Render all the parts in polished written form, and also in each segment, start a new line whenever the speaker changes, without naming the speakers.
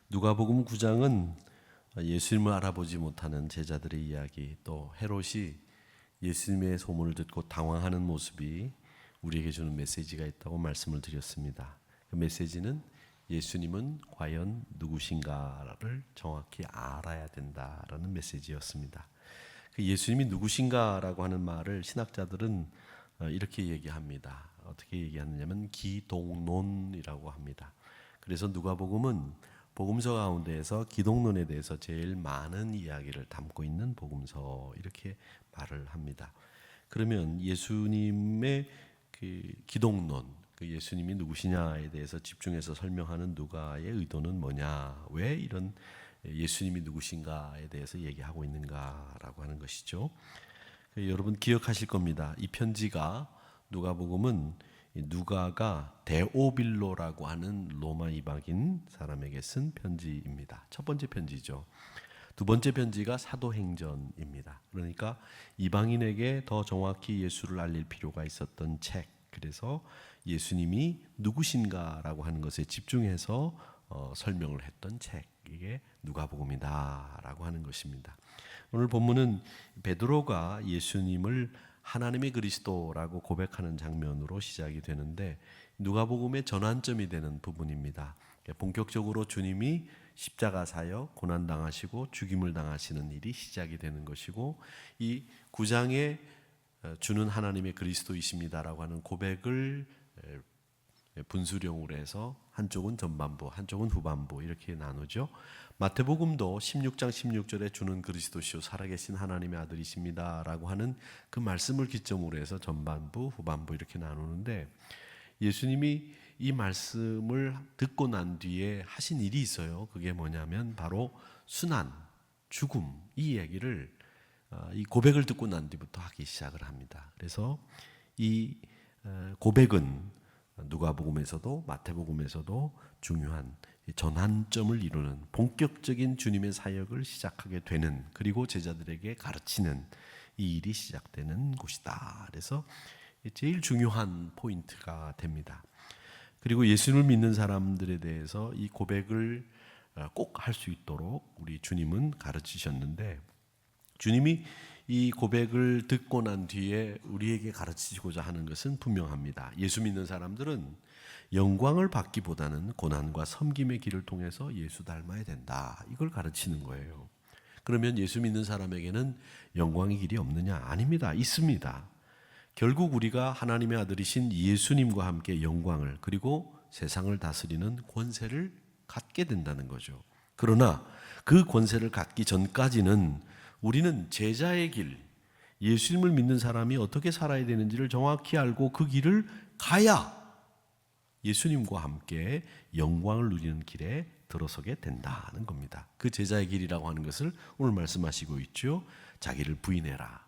누가복음 9장은 예수님을 알아보지 못하는 제자들의 이야기, 또 헤롯이 예수님의 소문을 듣고 당황하는 모습이 우리에게 주는 메시지가 있다고 말씀을 드렸습니다. 그 메시지는 예수님은 과연 누구신가를 정확히 알아야 된다라는 메시지였습니다. 그 예수님이 누구신가라고 하는 말을 신학자들은 이렇게 얘기합니다. 어떻게 얘기하느냐면 기독론이라고 합니다. 그래서 누가복음은 복음서 가운데에서 기독론에 대해서 제일 많은 이야기를 담고 있는 복음서, 이렇게 말을 합니다. 그러면 예수님의 그 기독론, 그 예수님이 누구시냐에 대해서 집중해서 설명하는 누가의 의도는 뭐냐, 왜 이런 예수님이 누구신가에 대해서 얘기하고 있는가라고 하는 것이죠. 여러분 기억하실 겁니다. 이 편지가, 누가복음은 누가가 데오빌로라고 하는 로마 이방인 사람에게 쓴 편지입니다. 첫 번째 편지죠. 두 번째 편지가 사도행전입니다. 그러니까 이방인에게 더 정확히 예수를 알릴 필요가 있었던 책, 그래서 예수님이 누구신가라고 하는 것에 집중해서 설명을 했던 책, 이게 누가복음이다라고 하는 것입니다. 오늘 본문은 베드로가 예수님을 하나님의 그리스도라고 고백하는 장면으로 시작이 되는데, 누가복음의 전환점이 되는 부분입니다. 본격적으로 주님이 십자가 사역, 고난당하시고 죽임을 당하시는 일이 시작이 되는 것이고, 이 9장에 주는 하나님의 그리스도이십니다라고 하는 고백을 분수령으로 해서 한쪽은 전반부, 한쪽은 후반부 이렇게 나누죠. 마태복음도 16장 16절에 주는 그리스도시요 살아계신 하나님의 아들이십니다라고 하는 그 말씀을 기점으로 해서 전반부, 후반부 이렇게 나누는데, 예수님이 이 말씀을 듣고 난 뒤에 하신 일이 있어요. 그게 뭐냐면 바로 순환, 죽음, 이 얘기를 이 고백을 듣고 난 뒤부터 하기 시작을 합니다. 그래서 이 고백은 누가복음에서도 마태복음에서도 중요한 전환점을 이루는, 본격적인 주님의 사역을 시작하게 되는, 그리고 제자들에게 가르치는 이 일이 시작되는 곳이다. 그래서 제일 중요한 포인트가 됩니다. 그리고 예수님을 믿는 사람들에 대해서 이 고백을 꼭 할 수 있도록 우리 주님은 가르치셨는데, 주님이 이 고백을 듣고 난 뒤에 우리에게 가르치시고자 하는 것은 분명합니다. 예수 믿는 사람들은 영광을 받기보다는 고난과 섬김의 길을 통해서 예수 닮아야 된다, 이걸 가르치는 거예요. 그러면 예수 믿는 사람에게는 영광의 길이 없느냐? 아닙니다. 있습니다. 결국 우리가 하나님의 아들이신 예수님과 함께 영광을, 그리고 세상을 다스리는 권세를 갖게 된다는 거죠. 그러나 그 권세를 갖기 전까지는 우리는 제자의 길, 예수님을 믿는 사람이 어떻게 살아야 되는지를 정확히 알고 그 길을 가야 예수님과 함께 영광을 누리는 길에 들어서게 된다는 겁니다. 그 제자의 길이라고 하는 것을 오늘 말씀하시고 있죠. 자기를 부인해라,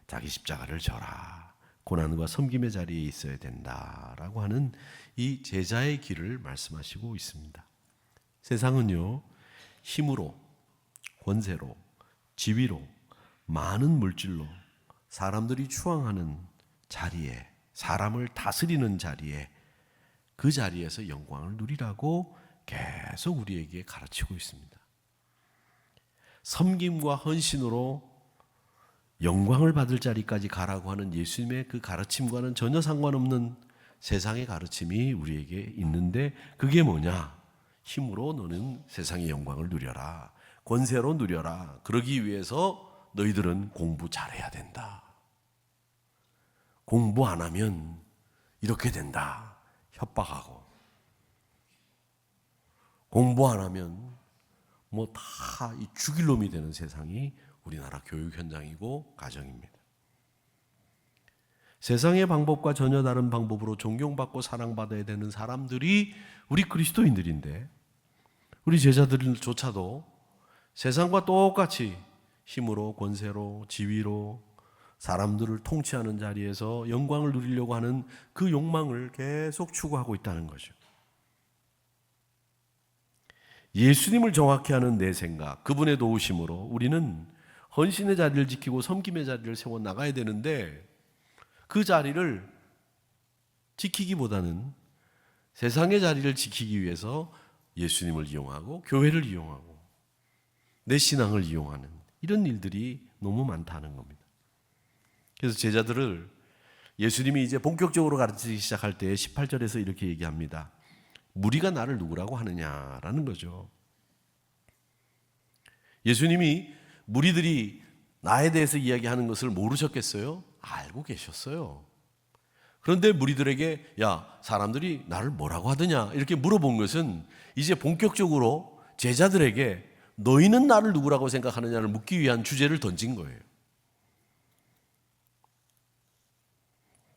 자기 십자가를 져라, 고난과 섬김의 자리에 있어야 된다라고 하는 이 제자의 길을 말씀하시고 있습니다. 세상은요, 힘으로, 권세로, 지위로, 많은 물질로 사람들이 추앙하는 자리에, 사람을 다스리는 자리에, 그 자리에서 영광을 누리라고 계속 우리에게 가르치고 있습니다. 섬김과 헌신으로 영광을 받을 자리까지 가라고 하는 예수님의 그 가르침과는 전혀 상관없는 세상의 가르침이 우리에게 있는데, 그게 뭐냐? 힘으로 너는 세상의 영광을 누려라, 권세로 누려라. 그러기 위해서 너희들은 공부 잘해야 된다. 공부 안 하면 이렇게 된다. 협박하고. 공부 안 하면 뭐 다 이 죽일 놈이 되는 세상이 우리나라 교육 현장이고 가정입니다. 세상의 방법과 전혀 다른 방법으로 존경받고 사랑받아야 되는 사람들이 우리 그리스도인들인데, 우리 제자들조차도 세상과 똑같이 힘으로, 권세로, 지위로 사람들을 통치하는 자리에서 영광을 누리려고 하는 그 욕망을 계속 추구하고 있다는 거죠. 예수님을 정확히 아는 내 생각, 그분의 도우심으로 우리는 헌신의 자리를 지키고 섬김의 자리를 세워 나가야 되는데, 그 자리를 지키기보다는 세상의 자리를 지키기 위해서 예수님을 이용하고 교회를 이용하고 내 신앙을 이용하는 이런 일들이 너무 많다는 겁니다. 그래서 제자들을 예수님이 이제 본격적으로 가르치기 시작할 때 18절에서 이렇게 얘기합니다. 무리가 나를 누구라고 하느냐라는 거죠. 예수님이 무리들이 나에 대해서 이야기하는 것을 모르셨겠어요? 알고 계셨어요. 그런데 무리들에게 야, 사람들이 나를 뭐라고 하더냐 이렇게 물어본 것은 이제 본격적으로 제자들에게 너희는 나를 누구라고 생각하느냐를 묻기 위한 주제를 던진 거예요.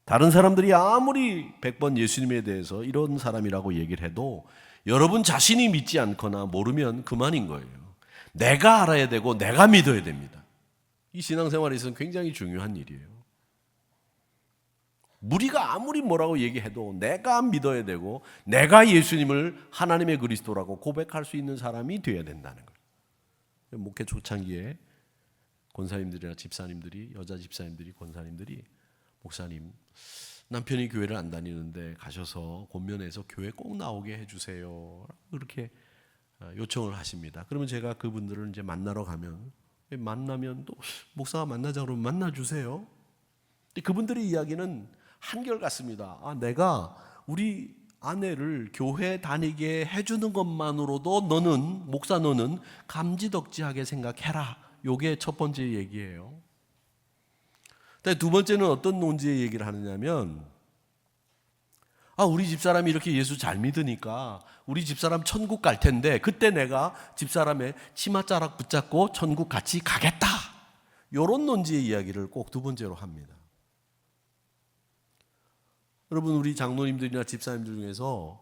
다른 사람들이 아무리 100번 예수님에 대해서 이런 사람이라고 얘기를 해도 여러분 자신이 믿지 않거나 모르면 그만인 거예요. 내가 알아야 되고 내가 믿어야 됩니다. 이 신앙생활에 있어서는 굉장히 중요한 일이에요. 무리가 아무리 뭐라고 얘기해도 내가 믿어야 되고 내가 예수님을 하나님의 그리스도라고 고백할 수 있는 사람이 되어야 된다는 거예요. 목회 초창기에 권사님들이나 집사님들이, 여자 집사님들이, 권사님들이 목사님, 남편이 교회를 안 다니는데 가셔서 권면해서 교회 꼭 나오게 해주세요. 그렇게 요청을 하십니다. 그러면 제가 그분들을 이제 만나러 가면 만나면 또 목사가 만나자 그러면 만나주세요. 그분들의 이야기는 한결같습니다. 내가 우리 아내를 교회 다니게 해주는 것만으로도 너는 목사 너는 감지덕지하게 생각해라. 요게 첫 번째 얘기예요. 두 번째는 어떤 논지의 얘기를 하느냐면 우리 집사람이 이렇게 예수 잘 믿으니까 우리 집사람 천국 갈 텐데 그때 내가 집사람의 치맛자락 붙잡고 천국 같이 가겠다. 이런 논지의 이야기를 꼭 두 번째로 합니다. 여러분 우리 장로님들이나 집사님들 중에서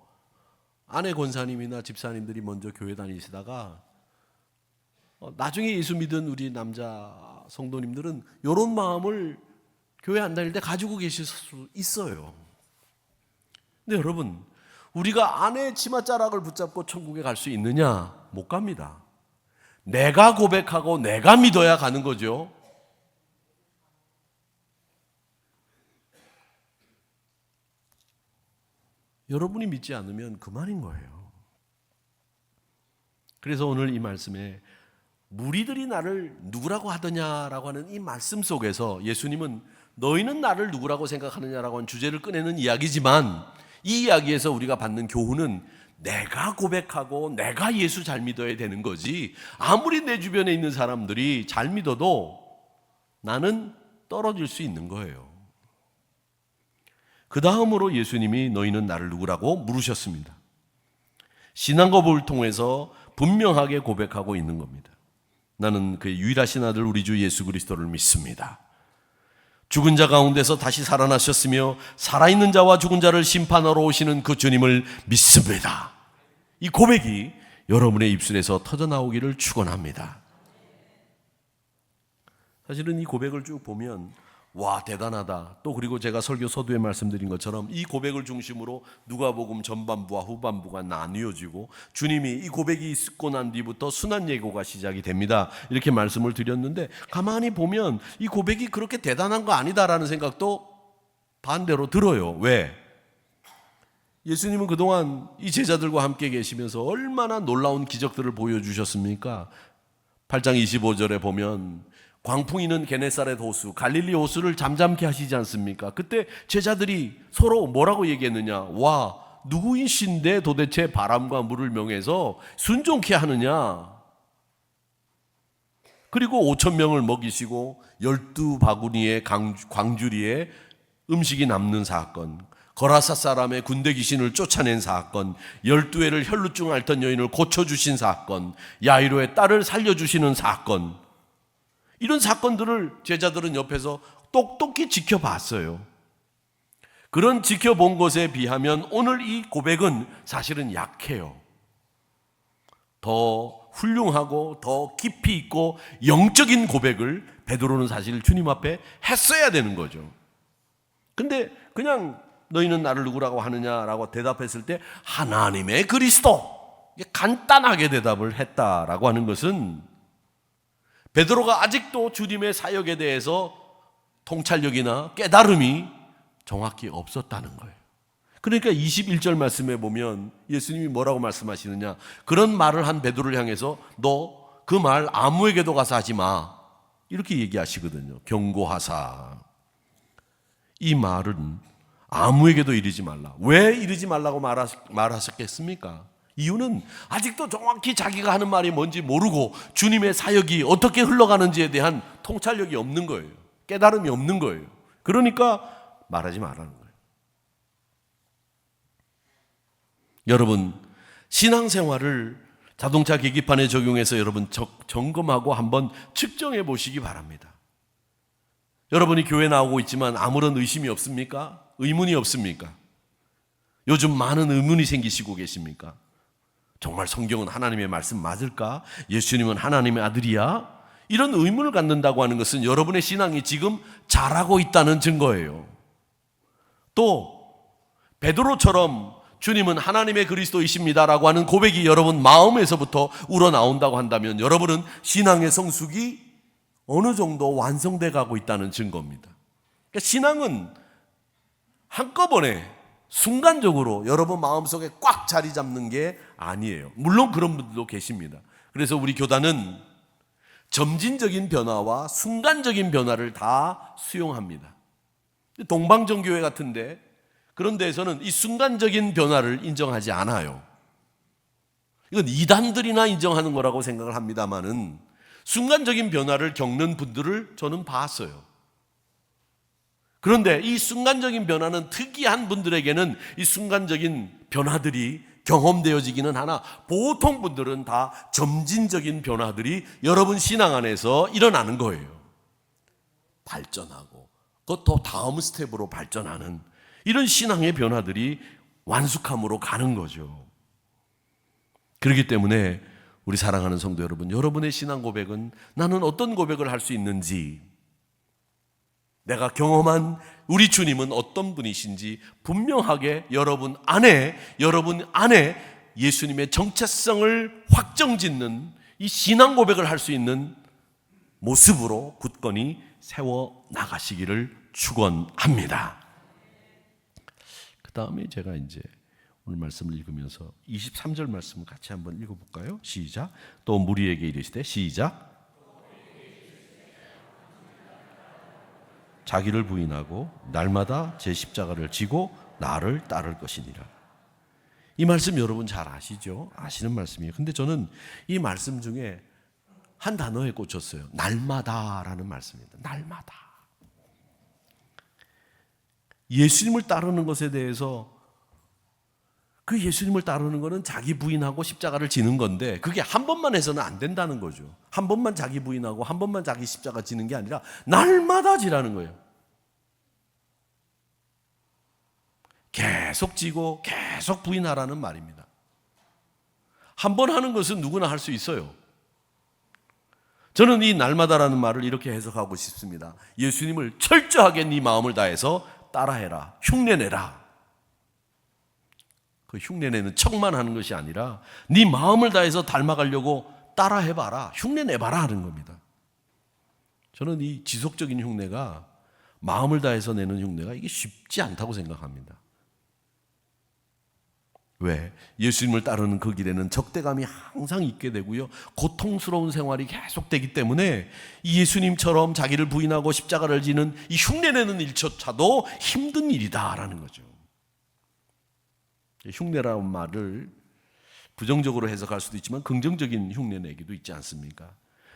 아내 권사님이나 집사님들이 먼저 교회 다니시다가 나중에 예수 믿은 우리 남자 성도님들은 이런 마음을 교회 안 다닐 때 가지고 계실 수 있어요. 근데 여러분 우리가 아내의 치맛자락을 붙잡고 천국에 갈 수 있느냐? 못 갑니다. 내가 고백하고 내가 믿어야 가는 거죠. 여러분이 믿지 않으면 그만인 거예요. 그래서 오늘 이 말씀에 무리들이 나를 누구라고 하더냐라고 하는 이 말씀 속에서 예수님은 너희는 나를 누구라고 생각하느냐라고 하는 주제를 꺼내는 이야기지만 이 이야기에서 우리가 받는 교훈은 내가 고백하고 내가 예수 잘 믿어야 되는 거지 아무리 내 주변에 있는 사람들이 잘 믿어도 나는 떨어질 수 있는 거예요. 그 다음으로 예수님이 너희는 나를 누구라고 물으셨습니다. 신앙고백을 통해서 분명하게 고백하고 있는 겁니다. 나는 그의 유일하신 아들 우리 주 예수 그리스도를 믿습니다. 죽은 자 가운데서 다시 살아나셨으며 살아있는 자와 죽은 자를 심판하러 오시는 그 주님을 믿습니다. 이 고백이 여러분의 입술에서 터져나오기를 축원합니다. 사실은 이 고백을 쭉 보면 와 대단하다. 또 그리고 제가 설교 서두에 말씀드린 것처럼 이 고백을 중심으로 누가복음 전반부와 후반부가 나뉘어지고 주님이 이 고백이 있고 난 뒤부터 순환 예고가 시작이 됩니다. 이렇게 말씀을 드렸는데 가만히 보면 이 고백이 그렇게 대단한 거 아니다라는 생각도 반대로 들어요. 왜? 예수님은 그동안 이 제자들과 함께 계시면서 얼마나 놀라운 기적들을 보여주셨습니까? 8장 25절에 보면 광풍이는 게네사렛 호수, 갈릴리 호수를 잠잠케 하시지 않습니까? 그때 제자들이 서로 뭐라고 얘기했느냐? 와, 누구이신데 도대체 바람과 물을 명해서 순종케 하느냐? 그리고 5,000명을 먹이시고 12바구니의 광주리에 음식이 남는 사건, 거라사 사람의 군대 귀신을 쫓아낸 사건, 12회를 혈루증 앓던 여인을 고쳐주신 사건, 야이로의 딸을 살려주시는 사건, 이런 사건들을 제자들은 옆에서 똑똑히 지켜봤어요. 그런 지켜본 것에 비하면 오늘 이 고백은 사실은 약해요. 더 훌륭하고 더 깊이 있고 영적인 고백을 베드로는 사실 주님 앞에 했어야 되는 거죠. 근데 그냥 너희는 나를 누구라고 하느냐라고 대답했을 때 하나님의 그리스도, 간단하게 대답을 했다라고 하는 것은 베드로가 아직도 주님의 사역에 대해서 통찰력이나 깨달음이 정확히 없었다는 거예요. 그러니까 21절 말씀에 보면 예수님이 뭐라고 말씀하시느냐, 그런 말을 한 베드로를 향해서 너 그 말 아무에게도 가서 하지 마, 이렇게 얘기하시거든요. 경고하사. 이 말은 아무에게도 이르지 말라. 왜 이르지 말라고 말하셨겠습니까? 이유는 아직도 정확히 자기가 하는 말이 뭔지 모르고 주님의 사역이 어떻게 흘러가는지에 대한 통찰력이 없는 거예요. 깨달음이 없는 거예요. 그러니까 말하지 말라는 거예요. 여러분, 신앙생활을 자동차 계기판에 적용해서 여러분 점검하고 한번 측정해 보시기 바랍니다. 여러분이 교회 나오고 있지만 아무런 의심이 없습니까? 의문이 없습니까? 요즘 많은 의문이 생기시고 계십니까? 정말 성경은 하나님의 말씀 맞을까? 예수님은 하나님의 아들이야? 이런 의문을 갖는다고 하는 것은 여러분의 신앙이 지금 자라고 있다는 증거예요. 또 베드로처럼 주님은 하나님의 그리스도이십니다라고 하는 고백이 여러분 마음에서부터 우러나온다고 한다면 여러분은 신앙의 성숙이 어느 정도 완성돼 가고 있다는 증거입니다. 그러니까 신앙은 한꺼번에 순간적으로 여러분 마음속에 꽉 자리 잡는 게 아니에요. 물론 그런 분들도 계십니다. 그래서 우리 교단은 점진적인 변화와 순간적인 변화를 다 수용합니다. 동방정교회 같은데 그런 데에서는 이 순간적인 변화를 인정하지 않아요. 이건 이단들이나 인정하는 거라고 생각을 합니다만은 순간적인 변화를 겪는 분들을 저는 봤어요. 그런데 이 순간적인 변화는 특이한 분들에게는 이 순간적인 변화들이 경험되어지기는 하나 보통 분들은 다 점진적인 변화들이 여러분 신앙 안에서 일어나는 거예요. 발전하고 그것도 다음 스텝으로 발전하는 이런 신앙의 변화들이 완숙함으로 가는 거죠. 그렇기 때문에 우리 사랑하는 성도 여러분, 여러분의 신앙 고백은 나는 어떤 고백을 할 수 있는지, 내가 경험한 우리 주님은 어떤 분이신지 분명하게 여러분 안에 예수님의 정체성을 확정짓는 이 신앙 고백을 할 수 있는 모습으로 굳건히 세워 나가시기를 축원합니다. 그 다음에 제가 이제 오늘 말씀을 읽으면서 23절 말씀을 같이 한번 읽어볼까요? 시작. 또 무리에게 이르시되 시작. 자기를 부인하고 날마다 제 십자가를 지고 나를 따를 것이니라. 이 말씀 여러분 잘 아시죠? 아시는 말씀이에요. 근데 저는 이 말씀 중에 한 단어에 꽂혔어요. 날마다라는 말씀입니다. 날마다. 예수님을 따르는 것에 대해서 그 예수님을 따르는 것은 자기 부인하고 십자가를 지는 건데 그게 한 번만 해서는 안 된다는 거죠. 한 번만 자기 부인하고 한 번만 자기 십자가 지는 게 아니라 날마다 지라는 거예요. 계속 지고 계속 부인하라는 말입니다. 한 번 하는 것은 누구나 할 수 있어요. 저는 이 날마다라는 말을 이렇게 해석하고 싶습니다. 예수님을 철저하게 네 마음을 다해서 따라해라. 흉내내라. 그 흉내내는 척만 하는 것이 아니라 네 마음을 다해서 닮아가려고 따라해봐라. 흉내내봐라 하는 겁니다. 저는 이 지속적인 흉내가 마음을 다해서 내는 흉내가 이게 쉽지 않다고 생각합니다. 왜? 예수님을 따르는 그 길에는 적대감이 항상 있게 되고요. 고통스러운 생활이 계속되기 때문에 이 예수님처럼 자기를 부인하고 십자가를 지는 이 흉내내는 일조차도 힘든 일이다라는 거죠. 흉내라는 말을 부정적으로 해석할 수도 있지만 긍정적인 흉내내기도 있지 않습니까?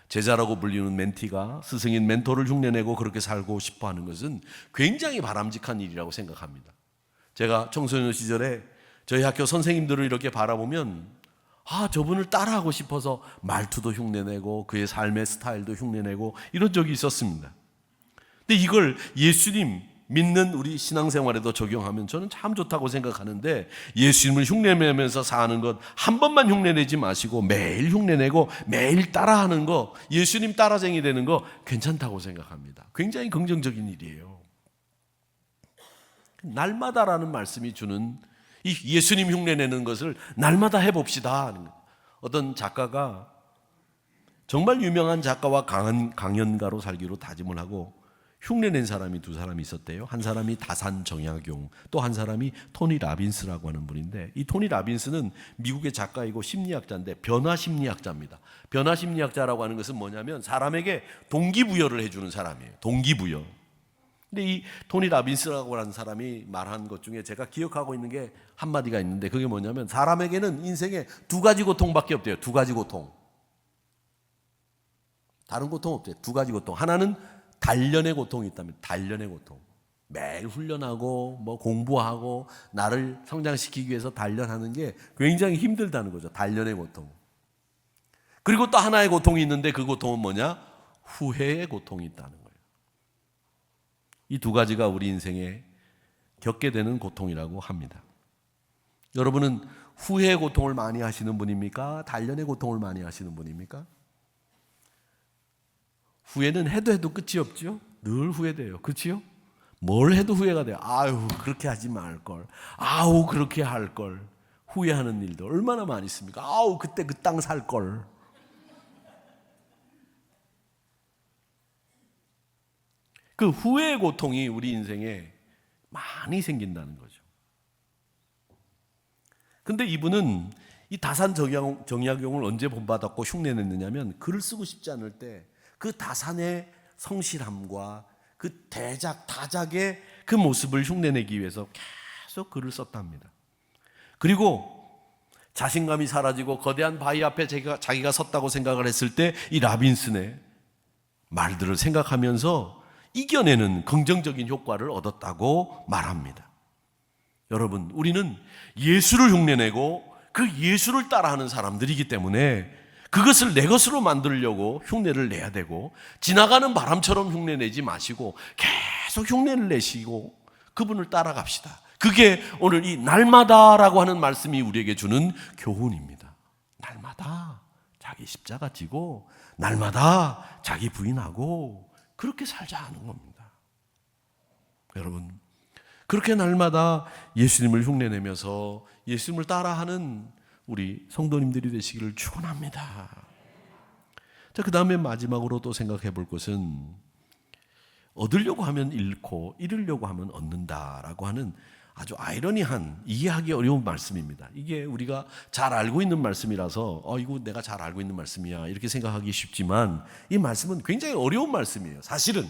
제자라고 불리는 멘티가 스승인 멘토를 흉내내고 그렇게 살고 싶어하는 것은 굉장히 바람직한 일이라고 생각합니다. 제가 청소년 시절에 저희 학교 선생님들을 이렇게 바라보면 저분을 따라하고 싶어서 말투도 흉내내고 그의 삶의 스타일도 흉내내고 이런 적이 있었습니다. 근데 이걸 예수님 믿는 우리 신앙생활에도 적용하면 저는 참 좋다고 생각하는데 예수님을 흉내내면서 사는 것 한 번만 흉내내지 마시고 매일 흉내내고 매일 따라하는 거, 예수님 따라쟁이 되는 거 괜찮다고 생각합니다. 굉장히 긍정적인 일이에요. 날마다라는 말씀이 주는 이 예수님 흉내내는 것을 날마다 해봅시다. 어떤 작가가 정말 유명한 작가와 강연가로 살기로 다짐을 하고 흉내낸 사람이 두 사람이 있었대요. 한 사람이 다산 정약용, 또 한 사람이 토니 라빈스라고 하는 분인데, 이 토니 라빈스는 미국의 작가이고 심리학자인데 변화 심리학자입니다. 변화 심리학자라고 하는 것은 뭐냐면 사람에게 동기부여를 해주는 사람이에요. 동기부여. 근데 이 토니 라빈스라고 하는 사람이 말한 것 중에 제가 기억하고 있는 게 한마디가 있는데, 그게 뭐냐면 사람에게는 인생에 두 가지 고통밖에 없대요. 두 가지 고통. 다른 고통 없대요. 두 가지 고통. 하나는 단련의 고통이 있다면 단련의 고통. 매일 훈련하고 뭐 공부하고 나를 성장시키기 위해서 단련하는 게 굉장히 힘들다는 거죠. 단련의 고통. 그리고 또 하나의 고통이 있는데 그 고통은 뭐냐? 후회의 고통이 있다는 거예요. 이 두 가지가 우리 인생에 겪게 되는 고통이라고 합니다. 여러분은 후회의 고통을 많이 하시는 분입니까? 단련의 고통을 많이 하시는 분입니까? 후회는 해도 끝이 없죠. 늘 후회돼요. 그렇지요? 뭘 해도 후회가 돼요. 아유, 그렇게 하지 말걸. 아우, 그렇게 할걸. 후회하는 일도 얼마나 많이 있습니까? 아우, 그때 그 땅 살걸. 그 후회의 고통이 우리 인생에 많이 생긴다는 거죠. 근데 이분은 이 다산 정약용을 언제 본받았고 흉내냈느냐면, 글을 쓰고 싶지 않을 때 그 다산의 성실함과 그 대작, 다작의 그 모습을 흉내내기 위해서 계속 글을 썼답니다. 그리고 자신감이 사라지고 거대한 바위 앞에 자기가 섰다고 생각을 했을 때 이 라빈슨의 말들을 생각하면서 이겨내는 긍정적인 효과를 얻었다고 말합니다. 여러분, 우리는 예수를 흉내내고 그 예수를 따라하는 사람들이기 때문에 그것을 내 것으로 만들려고 흉내를 내야 되고, 지나가는 바람처럼 흉내내지 마시고 계속 흉내를 내시고 그분을 따라갑시다. 그게 오늘 이 날마다라고 하는 말씀이 우리에게 주는 교훈입니다. 날마다 자기 십자가 지고 날마다 자기 부인하고 그렇게 살자 하는 겁니다. 여러분, 그렇게 날마다 예수님을 흉내내면서 예수님을 따라하는 우리 성도님들이 되시기를 축원합니다. 자, 그 다음에 마지막으로 또 생각해 볼 것은, 얻으려고 하면 잃고 잃으려고 하면 얻는다라고 하는 아주 아이러니한, 이해하기 어려운 말씀입니다. 이게 우리가 잘 알고 있는 말씀이라서 이거 내가 잘 알고 있는 말씀이야 이렇게 생각하기 쉽지만, 이 말씀은 굉장히 어려운 말씀이에요. 사실은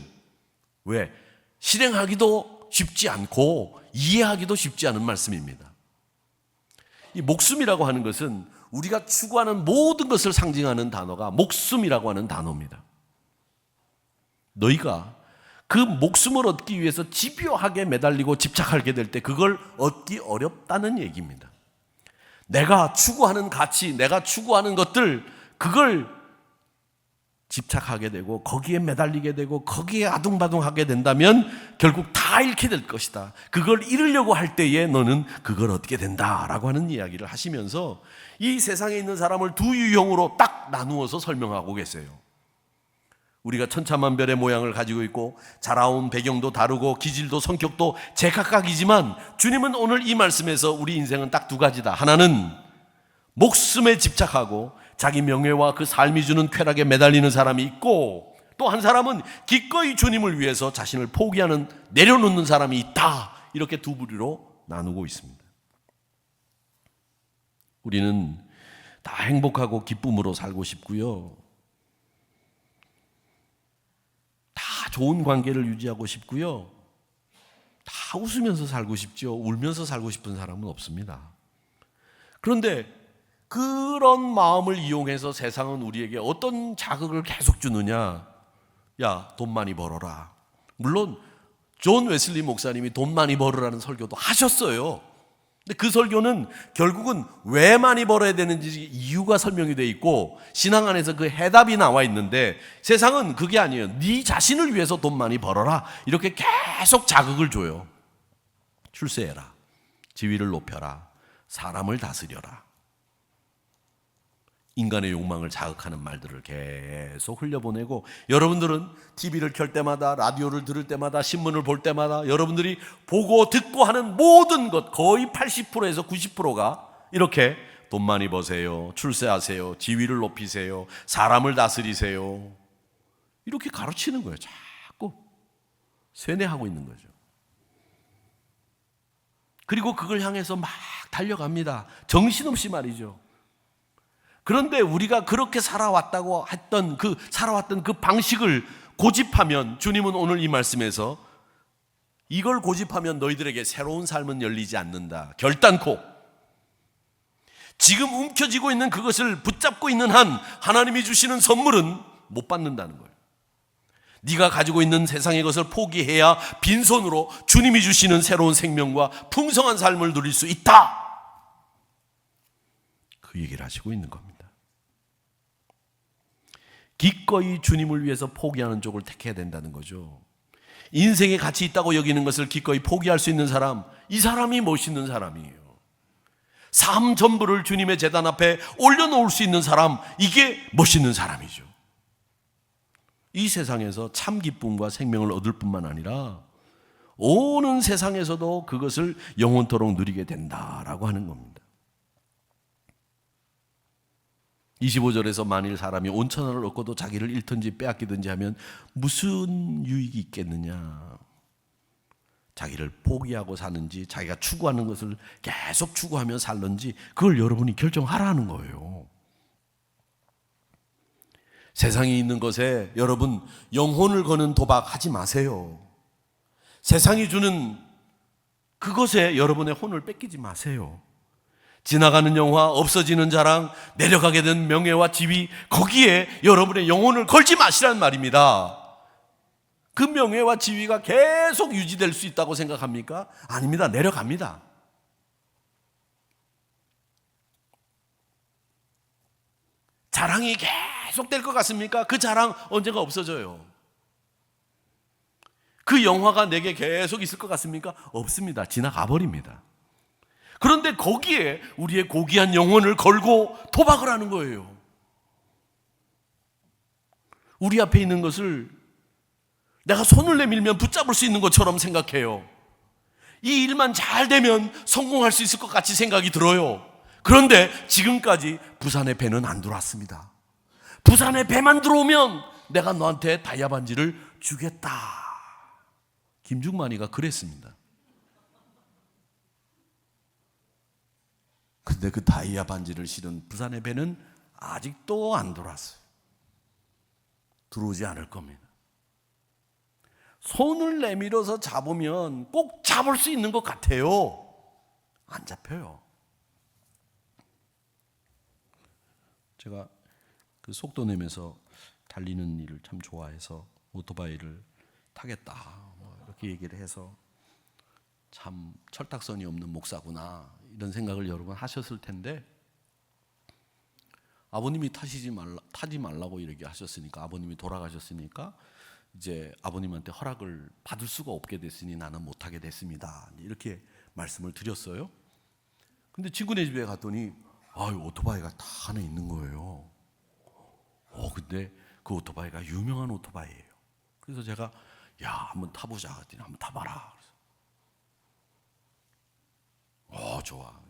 왜? 실행하기도 쉽지 않고 이해하기도 쉽지 않은 말씀입니다. 이 목숨이라고 하는 것은 우리가 추구하는 모든 것을 상징하는 단어가 목숨이라고 하는 단어입니다. 너희가 그 목숨을 얻기 위해서 집요하게 매달리고 집착하게 될 때 그걸 얻기 어렵다는 얘기입니다. 내가 추구하는 가치, 내가 추구하는 것들, 그걸 집착하게 되고 거기에 매달리게 되고 거기에 아둥바둥하게 된다면 결국 다 잃게 될 것이다. 그걸 잃으려고 할 때에 너는 그걸 얻게 된다라고 하는 이야기를 하시면서 이 세상에 있는 사람을 두 유형으로 딱 나누어서 설명하고 계세요. 우리가 천차만별의 모양을 가지고 있고 자라온 배경도 다르고 기질도 성격도 제각각이지만, 주님은 오늘 이 말씀에서 우리 인생은 딱 두 가지다. 하나는 목숨에 집착하고 자기 명예와 그 삶이 주는 쾌락에 매달리는 사람이 있고, 또 한 사람은 기꺼이 주님을 위해서 자신을 포기하는, 내려놓는 사람이 있다. 이렇게 두 부류로 나누고 있습니다. 우리는 다 행복하고 기쁨으로 살고 싶고요, 다 좋은 관계를 유지하고 싶고요, 다 웃으면서 살고 싶죠. 울면서 살고 싶은 사람은 없습니다. 그런데 그런 마음을 이용해서 세상은 우리에게 어떤 자극을 계속 주느냐? 야, 돈 많이 벌어라. 물론 존 웨슬리 목사님이 돈 많이 벌으라는 설교도 하셨어요. 근데 그 설교는 결국은 왜 많이 벌어야 되는지 이유가 설명이 돼 있고 신앙 안에서 그 해답이 나와 있는데, 세상은 그게 아니에요. 네 자신을 위해서 돈 많이 벌어라, 이렇게 계속 자극을 줘요. 출세해라, 지위를 높여라, 사람을 다스려라. 인간의 욕망을 자극하는 말들을 계속 흘려보내고, 여러분들은 TV를 켤 때마다, 라디오를 들을 때마다, 신문을 볼 때마다 여러분들이 보고 듣고 하는 모든 것 거의 80%에서 90%가 이렇게 돈 많이 버세요, 출세하세요, 지위를 높이세요, 사람을 다스리세요, 이렇게 가르치는 거예요. 자꾸. 쇠뇌하고 있는 거죠. 그리고 그걸 향해서 막 달려갑니다. 정신없이 말이죠. 그런데 우리가 그렇게 살아왔다고 했던 살아왔던 그 방식을 고집하면, 주님은 오늘 이 말씀에서 이걸 고집하면 너희들에게 새로운 삶은 열리지 않는다. 결단코 지금 움켜쥐고 있는 그것을 붙잡고 있는 한 하나님이 주시는 선물은 못 받는다는 거예요. 네가 가지고 있는 세상의 것을 포기해야 빈손으로 주님이 주시는 새로운 생명과 풍성한 삶을 누릴 수 있다. 그 얘기를 하시고 있는 겁니다. 기꺼이 주님을 위해서 포기하는 쪽을 택해야 된다는 거죠. 인생에 가치 있다고 여기는 것을 기꺼이 포기할 수 있는 사람, 이 사람이 멋있는 사람이에요. 삶 전부를 주님의 제단 앞에 올려놓을 수 있는 사람, 이게 멋있는 사람이죠. 이 세상에서 참 기쁨과 생명을 얻을 뿐만 아니라 오는 세상에서도 그것을 영원토록 누리게 된다라고 하는 겁니다. 25절에서 만일 사람이 온 천하를 얻고도 자기를 잃든지 빼앗기든지 하면 무슨 유익이 있겠느냐. 자기를 포기하고 사는지 자기가 추구하는 것을 계속 추구하며 살는지 그걸 여러분이 결정하라는 거예요. 세상에 있는 것에 여러분 영혼을 거는 도박하지 마세요. 세상이 주는 그것에 여러분의 혼을 뺏기지 마세요. 지나가는 영화, 없어지는 자랑, 내려가게 된 명예와 지위, 거기에 여러분의 영혼을 걸지 마시라는 말입니다. 그 명예와 지위가 계속 유지될 수 있다고 생각합니까? 아닙니다. 내려갑니다. 자랑이 계속 될 것 같습니까? 그 자랑 언젠가 없어져요. 그 영화가 내게 계속 있을 것 같습니까? 없습니다. 지나가 버립니다. 그런데 거기에 우리의 고귀한 영혼을 걸고 도박을 하는 거예요. 우리 앞에 있는 것을 내가 손을 내밀면 붙잡을 수 있는 것처럼 생각해요. 이 일만 잘 되면 성공할 수 있을 것 같이 생각이 들어요. 그런데 지금까지 부산의 배는 안 들어왔습니다. 부산의 배만 들어오면 내가 너한테 다이아 반지를 주겠다. 김중만이가 그랬습니다. 근데 그 다이아 반지를 실은 부산의 배는 아직도 안 들어왔어요. 들어오지 않을 겁니다. 손을 내밀어서 잡으면 꼭 잡을 수 있는 것 같아요. 안 잡혀요. 제가 그 속도 내면서 달리는 일을 참 좋아해서 오토바이를 타겠다 이렇게 얘기를 해서 참 철딱선이 없는 목사구나 이런 생각을 여러분 하셨을 텐데, 아버님이 타지 말라고 이렇게 하셨으니까, 아버님이 돌아가셨으니까 이제 아버님한테 허락을 받을 수가 없게 됐으니 나는 못하게 됐습니다. 이렇게 말씀을 드렸어요. 근데 친구네 집에 갔더니 오토바이가 다 하나 있는 거예요. 근데 그 오토바이가 유명한 오토바이예요. 그래서 제가 한번 타보자 했더니 한번 타봐라. 좋아.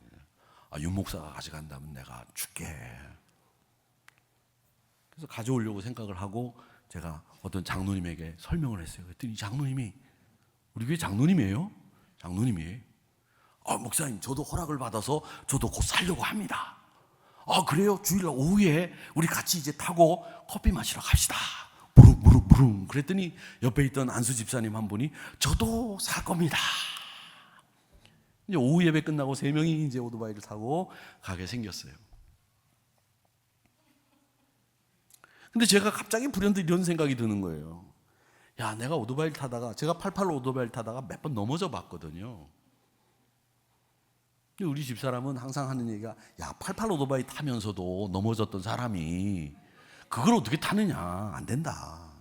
윤 목사가 가져간다면 내가 줄게. 그래서 가져오려고 생각을 하고 제가 어떤 장로님에게 설명을 했어요. 그랬더니 장로님이, 우리 교회 장로님이에요? 장로님이, 목사님 저도 허락을 받아서 저도 곧 살려고 합니다. 그래요? 주일날 오후에 우리 같이 이제 타고 커피 마시러 갑시다. 무릉. 그랬더니 옆에 있던 안수 집사님 한 분이 저도 살 겁니다. 이제 오후 예배 끝나고 3명이 이제 오토바이를 타고 가게 생겼어요. 근데 제가 갑자기 불현듯 이런 생각이 드는 거예요. 내가 오토바이를 타다가, 제가 88 오토바이를 타다가 몇 번 넘어져 봤거든요. 우리 집사람은 항상 하는 얘기가, 88 오토바이 타면서도 넘어졌던 사람이 그걸 어떻게 타느냐, 안 된다.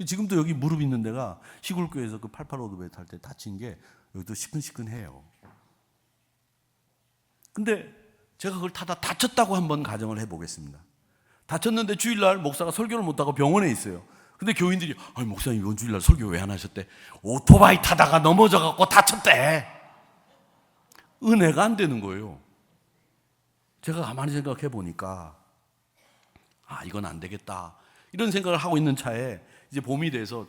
지금도 여기 무릎 있는 데가 시골교회에서 그 88 오토바이 탈 때 다친 게 여기도 시큰시큰해요. 근데 제가 그걸 타다 다쳤다고 한번 가정을 해보겠습니다. 다쳤는데 주일날 목사가 설교를 못하고 병원에 있어요. 근데 교인들이, 목사님 이번 주일날 설교 왜 안 하셨대? 오토바이 타다가 넘어져갖고 다쳤대. 은혜가 안 되는 거예요. 제가 가만히 생각해 보니까 이건 안 되겠다.
이런 생각을 하고 있는 차에 이제 봄이 돼서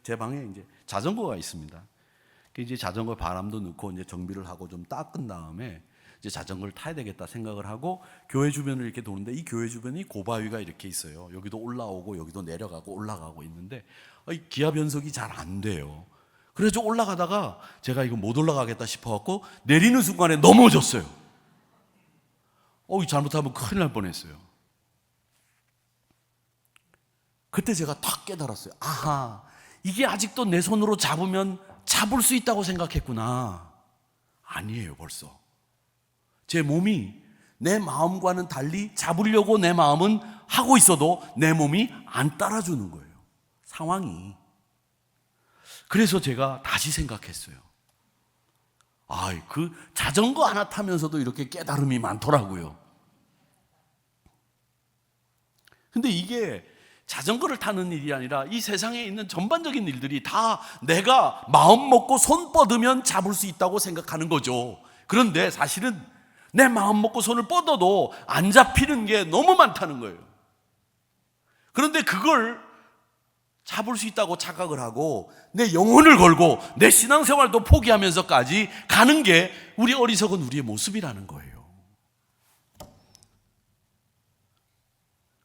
제 방에 이제 자전거가 있습니다. 이제 자전거 바람도 넣고 이제 정비를 하고 좀 닦은 다음에 이제 자전거를 타야 되겠다 생각을 하고 교회 주변을 이렇게 도는데, 이 교회 주변이 고바위가 이렇게 있어요. 여기도 올라오고 여기도 내려가고 올라가고 있는데 기아 변속이 잘 안 돼요. 그래서 올라가다가 제가 이거 못 올라가겠다 싶어갖고 내리는 순간에 넘어졌어요. 잘못하면 큰일 날 뻔했어요. 그때 제가 딱 깨달았어요. 아하, 이게 아직도 내 손으로 잡으면 잡을 수 있다고 생각했구나. 아니에요. 벌써 제 몸이 내 마음과는 달리 잡으려고 내 마음은 하고 있어도 내 몸이 안 따라주는 거예요, 상황이. 그래서 제가 다시 생각했어요. 그 자전거 하나 타면서도 이렇게 깨달음이 많더라고요. 근데 이게 자전거를 타는 일이 아니라 이 세상에 있는 전반적인 일들이 다 내가 마음 먹고 손 뻗으면 잡을 수 있다고 생각하는 거죠. 그런데 사실은 내 마음 먹고 손을 뻗어도 안 잡히는 게 너무 많다는 거예요. 그런데 그걸 잡을 수 있다고 착각을 하고 내 영혼을 걸고 내 신앙생활도 포기하면서까지 가는 게 우리 어리석은 우리의 모습이라는 거예요.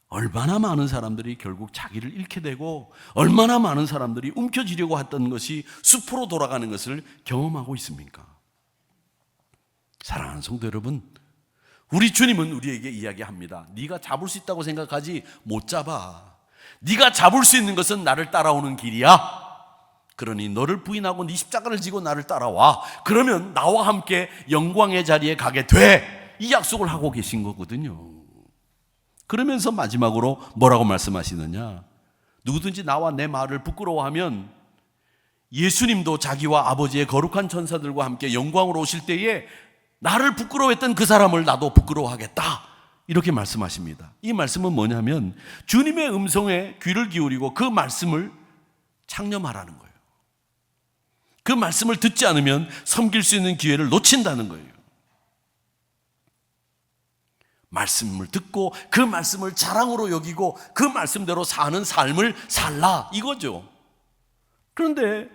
얼마나 많은 사람들이 결국 자기를 잃게 되고 얼마나 많은 사람들이 움켜쥐려고 했던 것이 숲으로 돌아가는 것을 경험하고 있습니까? 사랑하는 성도 여러분, 우리 주님은 우리에게 이야기합니다. 네가 잡을 수 있다고 생각하지 못 잡아. 네가 잡을 수 있는 것은 나를 따라오는 길이야. 그러니 너를 부인하고 네 십자가를 지고 나를 따라와. 그러면 나와 함께 영광의 자리에 가게 돼. 이 약속을 하고 계신 거거든요. 그러면서 마지막으로 뭐라고 말씀하시느냐? 누구든지 나와 내 말을 부끄러워하면 예수님도 자기와 아버지의 거룩한 천사들과 함께 영광으로 오실 때에 나를 부끄러워했던 그 사람을 나도 부끄러워하겠다, 이렇게 말씀하십니다. 이 말씀은 뭐냐면 주님의 음성에 귀를 기울이고 그 말씀을 창념하라는 거예요. 그 말씀을 듣지 않으면 섬길 수 있는 기회를 놓친다는 거예요. 말씀을 듣고 그 말씀을 자랑으로 여기고 그 말씀대로 사는 삶을 살라, 이거죠. 그런데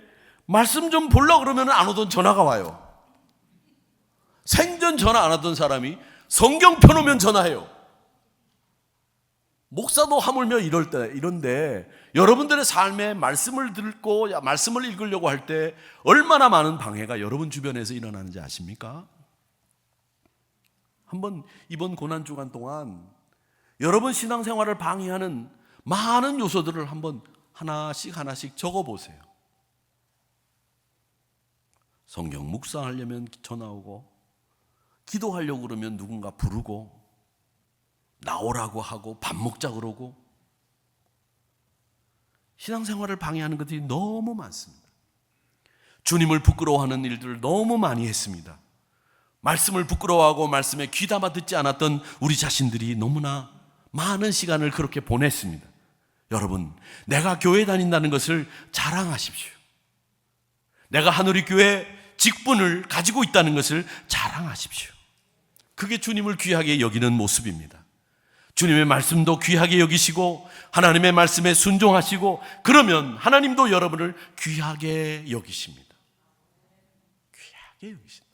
말씀 좀 보려고 그러면 안 오던 전화가 와요. 생전 전화 안 하던 사람이 성경 펴놓으면 전화해요. 목사도 하물며 이런데 여러분들의 삶에 말씀을 듣고 말씀을 읽으려고 할 때 얼마나 많은 방해가 여러분 주변에서 일어나는지 아십니까? 한번 이번 고난주간 동안 여러분 신앙생활을 방해하는 많은 요소들을 한번 하나씩 적어보세요. 성경 묵상하려면 전화 오고, 기도하려고 그러면 누군가 부르고, 나오라고 하고, 밥 먹자 그러고, 신앙생활을 방해하는 것들이 너무 많습니다. 주님을 부끄러워하는 일들을 너무 많이 했습니다. 말씀을 부끄러워하고 말씀에 귀담아 듣지 않았던 우리 자신들이 너무나 많은 시간을 그렇게 보냈습니다. 여러분, 내가 교회 다닌다는 것을 자랑하십시오. 내가 하늘의 교회 직분을 가지고 있다는 것을 자랑하십시오. 그게 주님을 귀하게 여기는 모습입니다. 주님의 말씀도 귀하게 여기시고 하나님의 말씀에 순종하시고, 그러면 하나님도 여러분을 귀하게 여기십니다. 귀하게 여기십니다.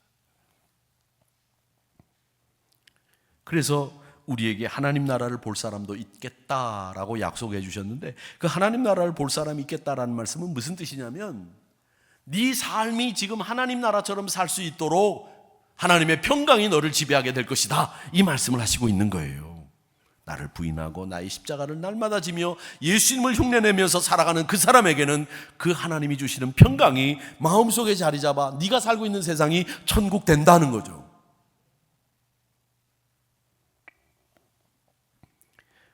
그래서 우리에게 하나님 나라를 볼 사람도 있겠다라고 약속해 주셨는데, 그 하나님 나라를 볼 사람이 있겠다라는 말씀은 무슨 뜻이냐면, 네 삶이 지금 하나님 나라처럼 살 수 있도록 하나님의 평강이 너를 지배하게 될 것이다, 이 말씀을 하시고 있는 거예요. 나를 부인하고 나의 십자가를 날마다 지며 예수님을 흉내내면서 살아가는 그 사람에게는 그 하나님이 주시는 평강이 마음속에 자리 잡아 네가 살고 있는 세상이 천국 된다는 거죠.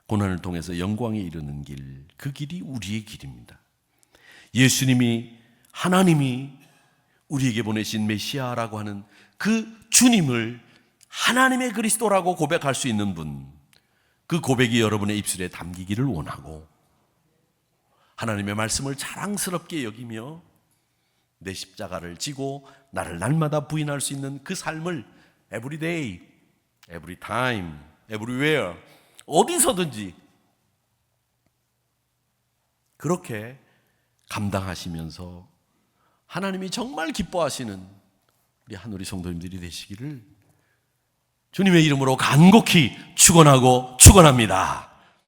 고난을 통해서 영광에 이르는 길, 그 길이 우리의 길입니다. 예수님이, 하나님이 우리에게 보내신 메시아라고 하는 그 주님을 하나님의 그리스도라고 고백할 수 있는 분, 그 고백이 여러분의 입술에 담기기를 원하고, 하나님의 말씀을 자랑스럽게 여기며 내 십자가를 지고 나를 날마다 부인할 수 있는 그 삶을 every day, every time, everywhere, 어디서든지 그렇게 감당하시면서 하나님이 정말 기뻐하시는 우리 한우리 성도님들이 되시기를 주님의 이름으로 간곡히 축원하고 축원합니다.